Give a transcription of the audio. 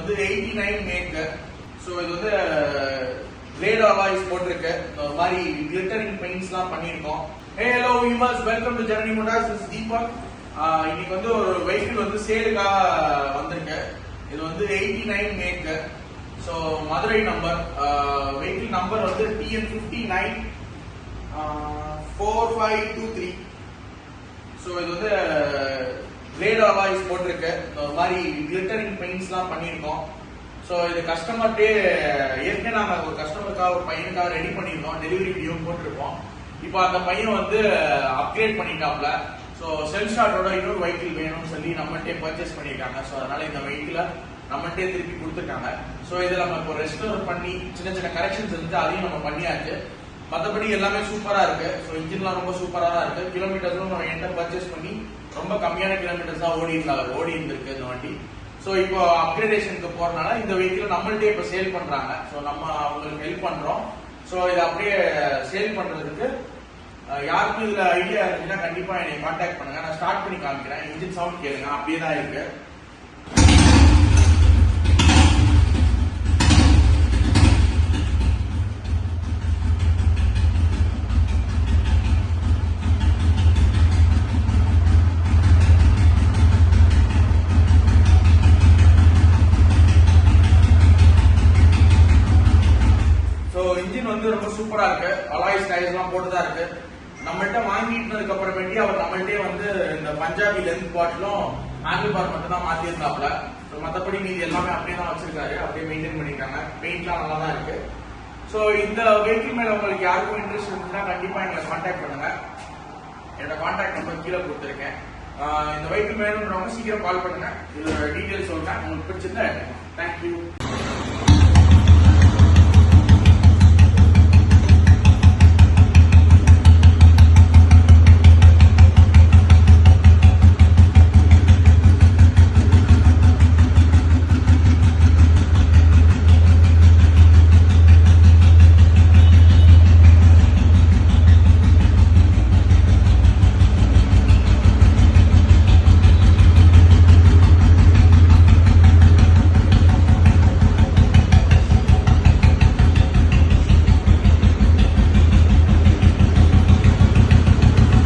வந்து 89 make. So இது வந்து கிரேட் அலாய்ஸ் போட்டிருக்கு. இந்த மாதிரி கிளிட்டரிங் பெயிண்ட்ஸ்லாம் பண்ணியிருக்கோம். Hey hello viewers, welcome to Janani Motorz. This is Deepak. இன்னைக்கு வந்து ஒரு வெஹிக்கிள் வந்து சேலுக்காக வந்திருக்கு. இது வந்து 89 make. So Madurai number. Vehicle number வந்து TN59 4523. ஸோ இது வந்து கிரேட் அலாய்ஸ் போட்டிருக்கு. இந்த மாதிரி கிளிட்டரிங் பெயிண்ட்ஸ்லாம் பண்ணியிருக்கோம். ஸோ இது கஸ்டமர்டே ஏற்கனவே நாங்கள் ஒரு கஸ்டமருக்காக ஒரு பையனுக்காக ரெடி பண்ணியிருந்தோம். டெலிவரி வீடியோ போட்டிருக்கோம். இப்போ அந்த பையன் வந்து அப்கிரேட் பண்ணிட்டாப்ல. ஸோ செல்ஃப் ஸ்டார்ட்டோட இன்னொரு வெஹிக்கிள் வேணும்னு சொல்லி நம்மகிட்டே பர்ச்சேஸ் பண்ணியிருக்காங்க. ஸோ அதனால இந்த வெஹிக்கிளை நம்மகிட்டே திருப்பி கொடுத்துருக்காங்க. ஸோ இதில் நம்ம இப்போ ரெஸ்டோர் பண்ணி சின்ன சின்ன கரெக்ஷன்ஸ் இருந்து அதையும் நம்ம பண்ணியாச்சு. மற்றபடி எல்லாமே சூப்பராக இருக்கு. ஸோ இன்ஜின்லாம் ரொம்ப சூப்பராக தான் இருக்கு. கிலோமீட்டர்ஸும் நம்ம என்கிட்ட பர்ச்சேஸ் பண்ணி ரொம்ப கம்மியான கிலோமீட்டர்ஸ் தான் ஓடி இருந்திருக்கு இந்த வண்டி. ஸோ இப்போ அப்கிரேடேஷனுக்கு போறதுனால இந்த வெஹிக்கிள் நம்மள்டே இப்போ சேல் பண்றாங்க. ஸோ நம்ம அவங்களுக்கு ஹெல்ப் பண்றோம். ஸோ இதை அப்படியே சேல் பண்றதுக்கு யாருக்கும் இதுல ஐடியா இருந்துச்சுன்னா கண்டிப்பா என்னை கான்டாக்ட் பண்ணுங்க. நான் ஸ்டார்ட் பண்ணி காமிக்கிறேன். இன்ஜின் சவுண்ட் கேளுங்க, அப்படியே தான் இருக்கு. இன்ஜின் வந்து ரொம்ப சூப்பரா இருக்கு. அலாய் ஸ்டைல்ஸ் எல்லாம் போட்டுதான் இருக்கு. நம்மள்ட்ட வாங்கிட்டதுக்கு அப்புறமேட்டி அவர் நம்மள்ட்டே வந்து இந்த பஞ்சாபி லென்த் பாட்டிலும் ஹேண்டில் பார் மட்டும் தான் மாத்தி இருந்தாப்ல. மற்றபடி மீதி எல்லாமே அப்படியே தான் வச்சிருக்காரு. அப்படியே மெயின்டைன் பண்ணிருக்காங்க. பெயிண்ட்லாம் நல்லா தான் இருக்கு. ஸோ இந்த வெஹிக்கிள் மேல உங்களுக்கு யாருக்கும் இன்ட்ரெஸ்ட் இருந்துச்சுன்னா கண்டிப்பா எங்களை கான்டாக்ட் பண்ணுங்க. என்னோட கான்டாக்ட் நம்பர் கீழே கொடுத்துருக்கேன். இந்த வெஹிக்கிள் வேணும்ன்றவங்க சீக்கிரம் கால் பண்ணுங்க. இதோட டீடைல்ஸ் சொல்றேன். உங்களுக்கு பிடிச்சிருந்தா தேங்க்யூ.